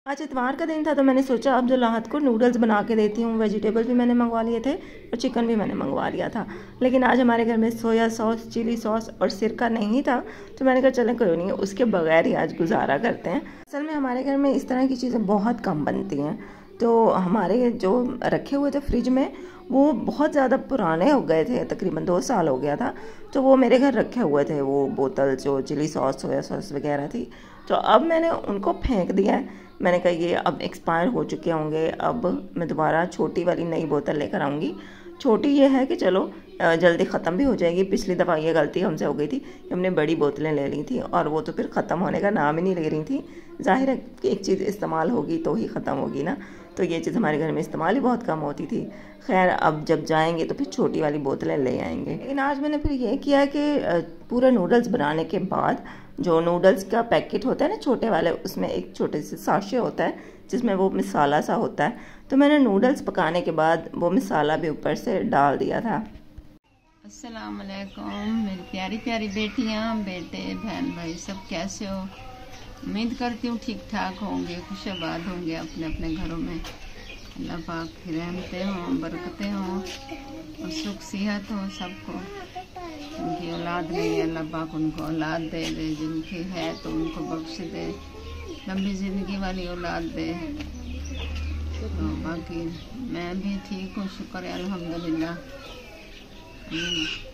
आज इतवार का दिन था तो मैंने सोचा अब्दुल्लाहत को नूडल्स बना के देती हूँ। वेजिटेबल भी मैंने मंगवा लिए थे और चिकन भी मैंने मंगवा लिया था, लेकिन आज हमारे घर में सोया सॉस, चिली सॉस और सिरका नहीं था, तो मैंने कहा चलें कोई नहीं, उसके बगैर ही आज गुजारा करते हैं। असल में हमारे घर में इस तरह की चीज़ें बहुत कम बनती हैं, तो हमारे जो रखे हुए थे फ्रिज में वो बहुत ज़्यादा पुराने हो गए थे, तकरीबन 2 साल हो गया था, तो वो मेरे घर रखे हुए थे वो बोतल जो चिली सॉस, सोया सॉस वगैरह थी। तो अब मैंने उनको फेंक दिया है। मैंने कहा ये अब एक्सपायर हो चुके होंगे, अब मैं दोबारा छोटी वाली नई बोतल लेकर आऊँगी। छोटी ये है कि चलो जल्दी ख़त्म भी हो जाएगी। पिछली दफ़ा ये गलती हमसे हो गई थी कि हमने बड़ी बोतलें ले ली थी और वो तो फिर ख़त्म होने का नाम ही नहीं ले रही थी। ज़ाहिर है कि एक चीज़ इस्तेमाल होगी तो ही ख़त्म होगी ना, तो ये चीज़ हमारे घर में इस्तेमाल ही बहुत कम होती थी। खैर अब जब जाएंगे तो फिर छोटी वाली बोतलें ले आएंगे। लेकिन आज मैंने फिर ये किया कि पूरे नूडल्स बनाने के बाद जो नूडल्स का पैकेट होता है ना छोटे वाले, उसमें एक छोटे से साशे होता है जिसमें वो मसाला सा होता है, तो मैंने नूडल्स पकाने के बाद वो मसाला भी ऊपर से डाल दिया था। अस्सलाम वालेकुम मेरी प्यारी प्यारी बेटियां, बेटे, बहन भाई, सब कैसे हो? उम्मीद करती हूँ ठीक ठाक होंगे, खुशआबाद होंगे अपने अपने घरों में। अल्लाह पाक की रहमतें हों, बरकतें हों और सुख सेहत हो सबको। उनकी औलाद नहीं है, अल्लाह पाक उनको औलाद दे दे, जिनकी है तो उनको बख्श दे, लंबी ज़िंदगी वाली औलाद दे। तो बाकी मैं भी ठीक हूँ, शुक्र है अल्हम्दुलिल्लाह।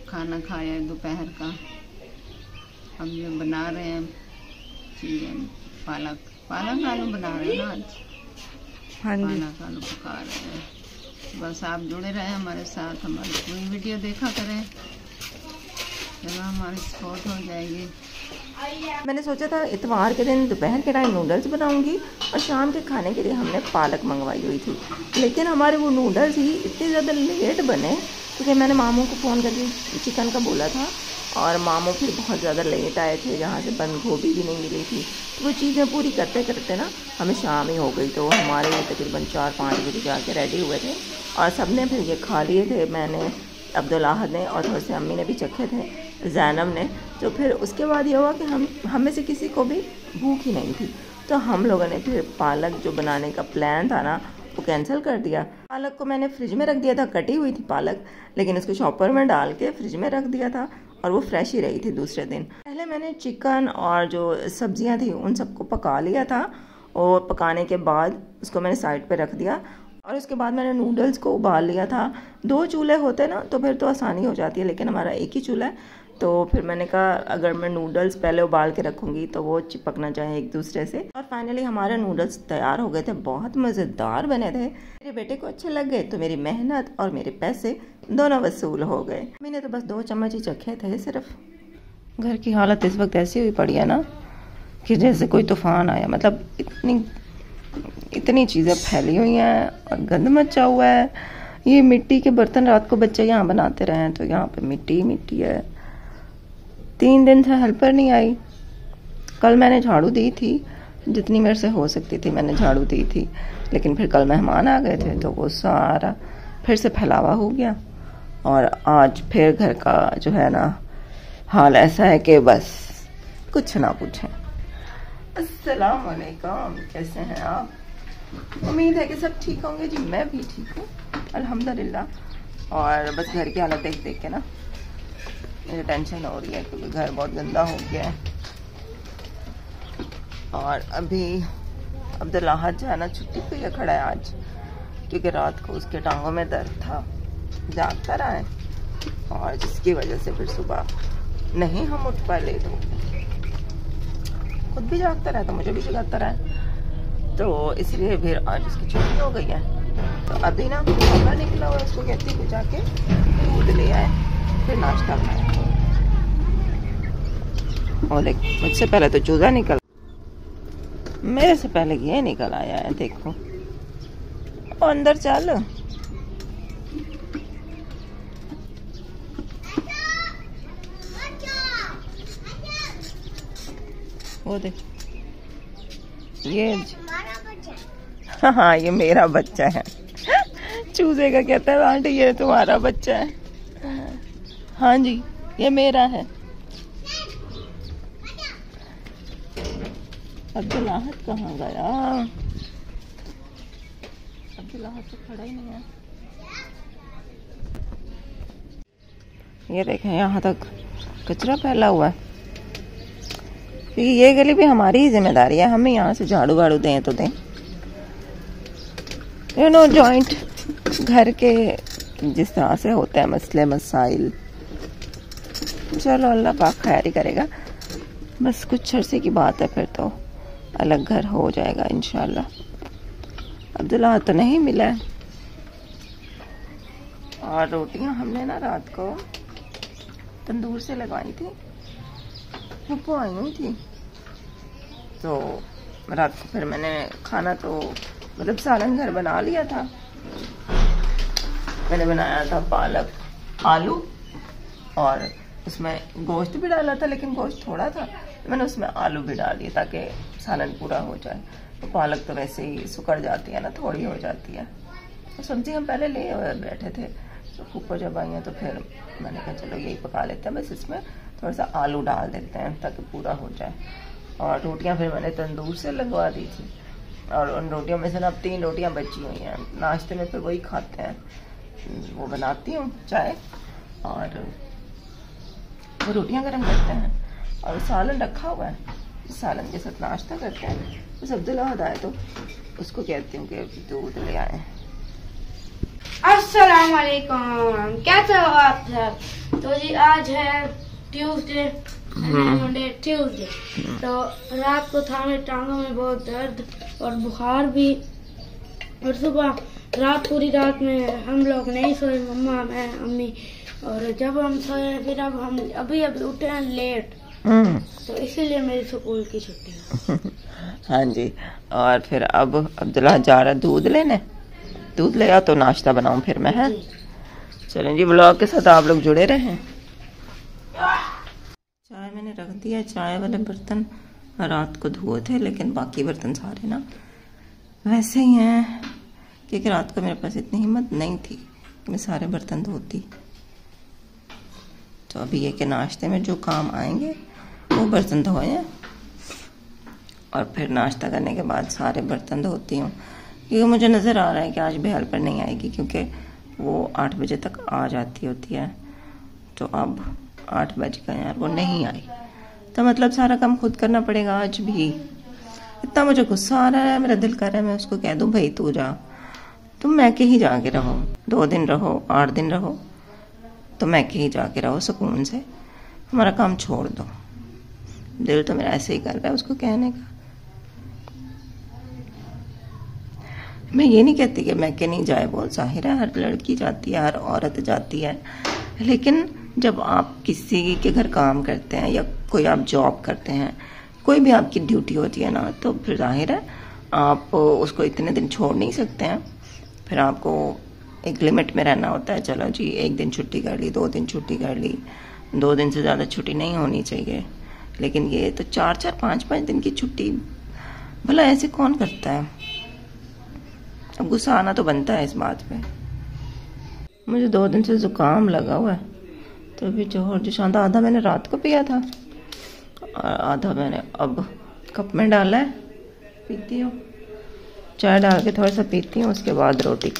खाना खाया दोपहर का, अब ये बना रहे हैं चीज़ें, पालक आलू बना रहे हैं ना आज। हाँ जी, पालक आलू पका रहे हैं। बस आप जुड़े रहें हमारे साथ, हमारी पूरी वीडियो देखा करें, चलो हमारी सपोर्ट हो जाएगी। मैंने सोचा था इतवार के दिन दोपहर के टाइम नूडल्स बनाऊंगी और शाम के खाने के लिए हमने पालक मंगवाई हुई थी, लेकिन हमारे वो नूडल्स ही इतने ज़्यादा लेट बने क्योंकि मैंने मामू को फ़ोन करके चिकन का बोला था और मामू फिर बहुत ज़्यादा लेट आए थे, जहाँ से बंद गोभी भी नहीं मिली थी। तो वो चीज़ें पूरी करते करते ना हमें शाम ही हो गई, तो हमारे लिए तकरीबन 4-5 बजे जाके रेडी हुए थे और सब ने फिर ये खा लिए थे। मैंने, अब्दुल्लाहत ने और थोड़े से अम्मी ने भी चखे थे, ज़ैनब ने। तो फिर उसके बाद ये हुआ कि हम में से किसी को भी भूख ही नहीं थी, तो हम लोगों ने फिर पालक जो बनाने का प्लान था ना वो कैंसिल कर दिया। पालक को मैंने फ्रिज में रख दिया था, कटी हुई थी पालक, लेकिन उसको चॉपर में डाल के फ्रिज में रख दिया था और वो फ्रेश ही रही थी दूसरे दिन। पहले मैंने चिकन और जो सब्जियां थी उन सबको पका लिया था और पकाने के बाद उसको मैंने साइड पे रख दिया और उसके बाद मैंने नूडल्स को उबाल लिया था। 2 चूल्हे होते ना तो फिर तो आसानी हो जाती है, लेकिन हमारा एक ही चूल्हा है, तो फिर मैंने कहा अगर मैं नूडल्स पहले उबाल के रखूँगी तो वो चिपक ना जाए एक दूसरे से। और फाइनली हमारे नूडल्स तैयार हो गए थे, बहुत मज़ेदार बने थे। मेरे बेटे को अच्छे लग गए तो मेरी मेहनत और मेरे पैसे दोनों वसूल हो गए। मैंने तो बस 2 चम्मच ही चखे थे सिर्फ। घर की हालत इस वक्त ऐसी हुई पड़ी है ना कि जैसे कोई तूफान आया, मतलब इतनी चीज़ें फैली हुई हैं और गंद मचा हुआ है। ये मिट्टी के बर्तन रात को बच्चे यहाँ बनाते रहे हैं तो यहाँ पे मिट्टी मिट्टी है। 3 दिन से हेल्पर नहीं आई। कल मैंने झाड़ू दी थी, जितनी मेरे से हो सकती थी मैंने झाड़ू दी थी, लेकिन फिर कल मेहमान आ गए थे तो वो सारा फिर से फैलावा हो गया और आज फिर घर का जो है ना हाल ऐसा है कि बस कुछ ना पूछें। अस्सलाम वालेकुम, कैसे हैं आप? उम्मीद है कि सब ठीक होंगे जी, मैं भी ठीक हूँ अल्हम्दुलिल्लाह। और बस घर की हालत देख देख के ना मुझे टेंशन हो रही है क्योंकि घर बहुत गंदा हो गया है। और अभी अब्दुल्लाहत जो है ना छुट्टी पे ही खड़ा है आज, क्योंकि रात को उसके टांगों में दर्द था, जागता रहा है और जिसकी वजह से फिर सुबह नहीं हम उठ पाए, लेट हो गए। खुद भी जागता रहा तो मुझे भी जगाता रहा, तो इसलिए फिर आज उसकी छुट्टी हो गई है। तो अभी ना पापा निकला हुआ, उसको कहती है जाके दूध ले आए फिर नाश्ता खाए। और मुझसे पहले तो चूजा निकल, मेरे से पहले ये निकल आया है, देखो। और अंदर चल, वो देख, ये हाँ ये मेरा बच्चा है। चूजे का कहता है आंटी ये तुम्हारा बच्चा है। हाँ जी ये मेरा है। अब्दुल्लाहत कहाँ गया? अब्दुल्लाह तो खड़ा ही नहीं है। ये देखें यहाँ तक कचरा फैला हुआ है, क्योंकि ये गली भी हमारी ही जिम्मेदारी है, हमें यहाँ से झाड़ू वाड़ू दें तो दें। यू नो जॉइंट घर के जिस तरह से होते हैं मसले मसाइल, चलो अल्लाह पाक खैर ही करेगा। बस कुछ अरसे की बात है, फिर तो अलग घर हो जाएगा इंशाल्लाह। अब्दुल्लाह तो नहीं मिला है। और रोटियां हमने ना रात को तंदूर से लगवाई थी, पप्पू आई हुई थी, तो रात को फिर मैंने खाना तो मतलब सालन घर बना लिया था। मैंने बनाया था पालक आलू और उसमें गोश्त भी डाला था, लेकिन गोश्त थोड़ा था, तो मैंने उसमें आलू भी डाल दिए ताकि सालन पूरा हो जाए। तो पालक तो वैसे ही सुकड़ जाती है ना, थोड़ी हो जाती है। तो सब्जी हम पहले ले बैठे थे, तो फूफा जब आई हैं तो फिर मैंने कहा चलो यही पका लेते हैं, बस इसमें थोड़ा सा आलू डाल देते हैं ताकि पूरा हो जाए। और रोटियां फिर मैंने तंदूर से लगवा दी थी, और उन रोटियों में से ना अब 3 रोटियां बची हुई हैं। नाश्ते में फिर वही खाते हैं, वो बनाती हूँ चाय और वो रोटियां गर्म करते हैं, और सालन रखा हुआ है, सालन के साथ नाश्ता करते हैं। बस अब्दुल्लाह आए तो उसको कहती हूँ कि दूध ले आए। अस्सलाम वालेकुम, कैसे हो आप सब? तो जी आज है ट्यूसडे, मंडे ट्यूसडे। तो रात को था मेरी टांगों में बहुत दर्द और बुखार भी, और सुबह पूरी रात में हम लोग नहीं सोए, मम्मा मैं अम्मी, और जब हम सोए फिर अब हम अभी उठे हैं लेट, तो इसीलिए मेरी स्कूल की छुट्टी है। हाँ जी, और फिर अब अब्दुल्लाह जा रहा दूध लेने, दूध ले आ तो नाश्ता बनाऊं फिर मैं, है। चलें जी, ब्लॉग के साथ आप लोग जुड़े रहें। चाय मैंने रख दिया, चाय वाले बर्तन रात को धुए थे, लेकिन बाकी बर्तन सारे ना वैसे ही हैं, क्योंकि रात को मेरे पास इतनी हिम्मत नहीं थी कि मैं सारे बर्तन धोती। तो अभी ये कि नाश्ते में जो काम आएंगे वो बर्तन धोए हैं, और फिर नाश्ता करने के बाद सारे बर्तन धोती हूँ, क्योंकि मुझे नज़र आ रहा है कि आज भी हेल्पर नहीं आएगी, क्योंकि वो 8 बजे तक आ जाती होती है। तो अब 8 बज गए यार, वो नहीं आई, तो मतलब सारा काम खुद करना पड़ेगा आज भी। इतना मुझे गुस्सा आ रहा है, मेरा दिल कर रहा है मैं उसको कह दूँ भाई तू जा, तुम मैके ही जाके रहो, 2 दिन रहो 8 दिन रहो, तो मैके ही जाके रहो सुकून से, हमारा काम छोड़ दो। दिल तो मेरा ऐसे ही कर रहा है उसको कहने का। मैं ये नहीं कहती कि मैके नहीं जाए, वो जाहिर है हर लड़की जाती है, हर औरत जाती है, लेकिन जब आप किसी के घर काम करते हैं या कोई आप जॉब करते हैं, कोई भी आपकी ड्यूटी होती है ना, तो फिर जाहिर है आप उसको इतने दिन छोड़ नहीं सकते हैं। फिर आपको एक लिमिट में रहना होता है, चलो जी 1 दिन छुट्टी कर ली, 2 दिन छुट्टी कर ली, 2 दिन से ज़्यादा छुट्टी नहीं होनी चाहिए। लेकिन ये तो 4-4 5-5 दिन की छुट्टी, भला ऐसे कौन करता है? अब गुस्सा आना तो बनता है इस बात पे। मुझे 2 दिन से जुकाम लगा हुआ है, तो अभी जोहर जो शांता आधा मैंने रात को पिया था और आधा मैंने अब कप में डाला है, पीती हूँ। चाय डाल के थोड़ा सा पीती हूँ, उसके बाद रोटी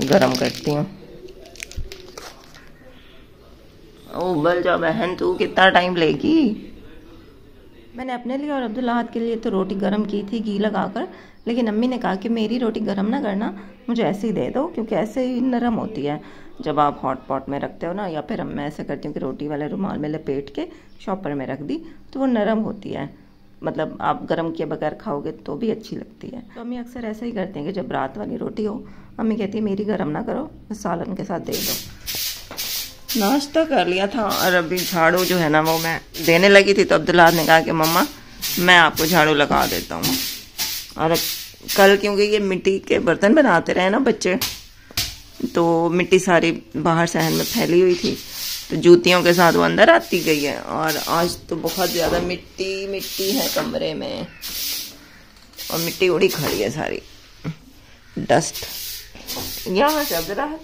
गरम करती हूँ। उबल जा बहन, तू कितना टाइम लेगी? मैंने अपने लिए और अब्दुल्लाह के लिए तो रोटी गरम की थी घी लगाकर, लेकिन अम्मी ने कहा कि मेरी रोटी गरम ना करना, मुझे ऐसे ही दे दो, क्योंकि ऐसे ही नरम होती है जब आप हॉट पॉट में रखते हो ना। या फिर मैं ऐसे करती हूँ कि रोटी वाले रुमाल में लपेट के शॉपर में रख दी, तो वो नरम होती है, मतलब आप गरम किए बगैर खाओगे तो भी अच्छी लगती है। तो अम्मी अक्सर ऐसा ही करते हैं कि जब रात वाली रोटी हो, अम्मी कहती है मेरी गरम ना करो, सालन के साथ दे दो। नाश्ता कर लिया था और अभी झाड़ू जो है ना वो मैं देने लगी थी, तो अब्दुल्लाह ने कहा कि मम्मा मैं आपको झाड़ू लगा देता हूँ। और कल क्योंकि ये मिट्टी के बर्तन बनाते रहे ना बच्चे, तो मिट्टी सारी बाहर सहन में फैली हुई थी, तो जूतियों के साथ वो अंदर आती गई है। और आज तो बहुत ज़्यादा मिट्टी है कमरे में, और मिट्टी उड़ी खड़ी है सारी, डस्ट। यहाँ से अब्दुल्लाह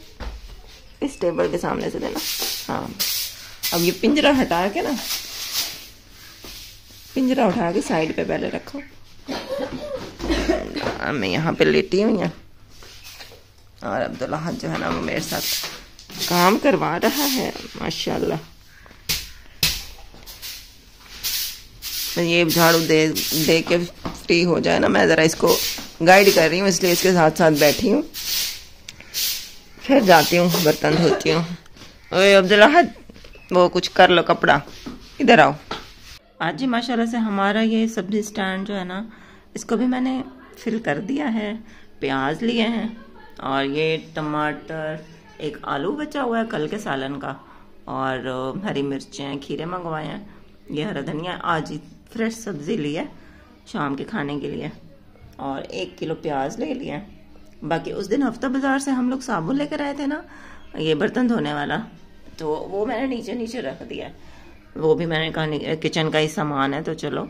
इस टेबल के सामने से देना। हाँ, अब ये पिंजरा हटा के ना, पिंजरा उठा के साइड पे पहले रखो। मैं यहाँ पे लेटी हुई हैं, और अब्दुल्ला जो है ना वो मेरे साथ काम करवा रहा है माशाल्लाह। ये झाड़ू दे के फ्री हो जाए ना, मैं ज़रा इसको गाइड कर रही हूँ इसलिए इसके साथ साथ बैठी हूँ, फिर जाती हूँ बर्तन धोती हूँ। ओए अब्दुल्ला वो कुछ कर लो, कपड़ा इधर आओ। आज जी माशाल्लाह से हमारा ये सब्जी स्टैंड जो है ना, इसको भी मैंने फिल कर दिया है। प्याज लिए हैं और ये टमाटर, एक आलू बचा हुआ है कल के सालन का, और हरी मिर्चें, खीरे मंगवाए हैं, ये हरा धनिया आज ही फ्रेश सब्जी ली है शाम के खाने के लिए, और 1 किलो प्याज ले लिया। बाकी उस दिन हफ्ता बाजार से हम लोग साबुन लेकर आए थे ना, ये बर्तन धोने वाला, तो वो मैंने नीचे रख दिया। वो भी मैंने कहा किचन का ही सामान है तो चलो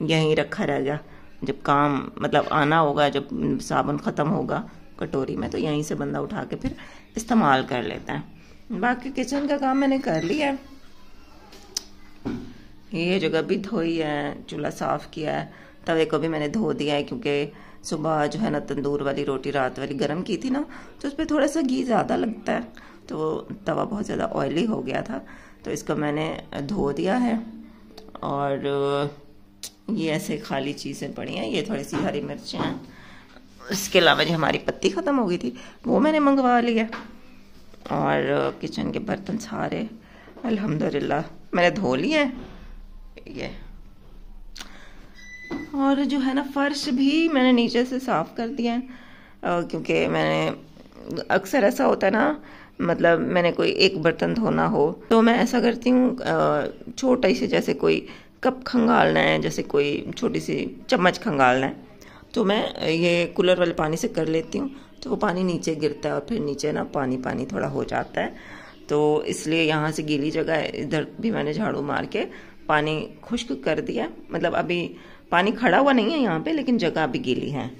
यहीं रखा रह गया, जब काम मतलब आना होगा, जब साबुन ख़त्म होगा कटोरी में, तो यहीं से बंदा उठा के फिर इस्तेमाल कर लेता है। बाकी किचन का काम मैंने कर लिया है, ये जगह भी धोई है, चूल्हा साफ़ किया है, तवे को भी मैंने धो दिया है, क्योंकि सुबह जो है ना तंदूर वाली रोटी रात वाली गर्म की थी ना, तो उस पर थोड़ा सा घी ज़्यादा लगता है, तो तवा बहुत ज़्यादा ऑयली हो गया था, तो इसको मैंने धो दिया है। और ये ऐसे खाली चीज़ें पड़ी हैं, ये थोड़ी सी हरी मिर्चें हैं, इसके अलावा जो हमारी पत्ती ख़त्म हो गई थी वो मैंने मंगवा लिया। और किचन के बर्तन सारे अल्हम्दुलिल्लाह मैंने धो लिए ये। और जो है ना फर्श भी मैंने नीचे से साफ़ कर दिया है, क्योंकि मैंने अक्सर ऐसा होता है ना, मतलब मैंने कोई एक बर्तन धोना हो तो मैं ऐसा करती हूँ, छोटा सी जैसे कोई कप खंगालना है, जैसे कोई छोटी सी चम्मच खंगालना है, तो मैं ये कूलर वाले पानी से कर लेती हूँ, तो वो पानी नीचे गिरता है और फिर नीचे ना पानी थोड़ा हो जाता है, तो इसलिए यहाँ से गीली जगह है, इधर भी मैंने झाड़ू मार के पानी खुश्क कर दिया। मतलब अभी पानी खड़ा हुआ नहीं है यहाँ पे, लेकिन जगह अभी गीली है।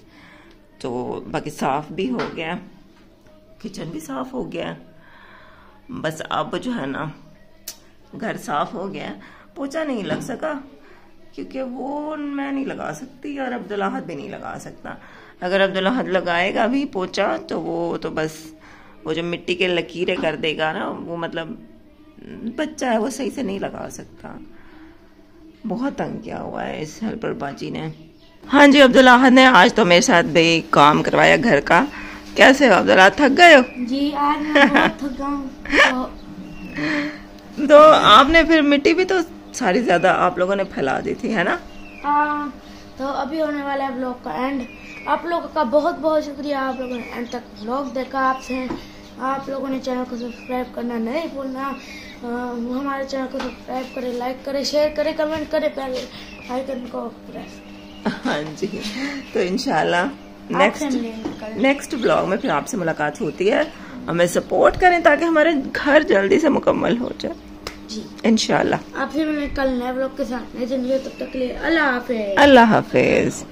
तो बाकी साफ़ भी हो गया, किचन भी साफ़ हो गया, बस अब जो है ना घर साफ़ हो गया। पोछा नहीं लग सका क्योंकि वो मैं नहीं लगा सकती और अब्दुल्ला भी नहीं लगा सकता। अगर अब्दुल्ला लगाएगा भी पोछा तो वो तो बस वो जो मिट्टी के लकीरें कर देगा ना, वो मतलब बच्चा है वो सही से नहीं लगा सकता। बहुत तंग किया हुआ है इस हेल्पर बाजी ने। हाँ जी, अब्दुल्ला ने आज तो मेरे साथ भी काम करवाया घर का। कैसे हो अब्दुल्ला, थक गए हो? जी आज मैं बहुत थक गया हूँ। तो आपने फिर मिट्टी भी तो सारी ज्यादा आप लोगों ने फैला दी थी, है ना? तो अभी होने वाला है ब्लॉग का एंड। आप लोगों का बहुत बहुत शुक्रिया, आप लोगों ने एंड तक ब्लॉग देखा। आपसे आप लोगों ने चैनल को सब्सक्राइब करना नहीं भूलना। हमारे चैनल को सब्सक्राइब करें, लाइक करें, शेयर करें, कमेंट करें, पहले आइकन को प्रेस। हाँ जी, तो इंशाल्लाह नेक्स्ट ब्लॉग में फिर आपसे मुलाकात होती है। हमें सपोर्ट करें ताकि हमारे घर जल्दी से मुकम्मल हो जाए जी इंशाल्लाह। आपसे मैं कल नए ब्लॉग के साथ नहीं, तब तक के लिए अल्लाह हाफिज। अल्लाह हाफिज।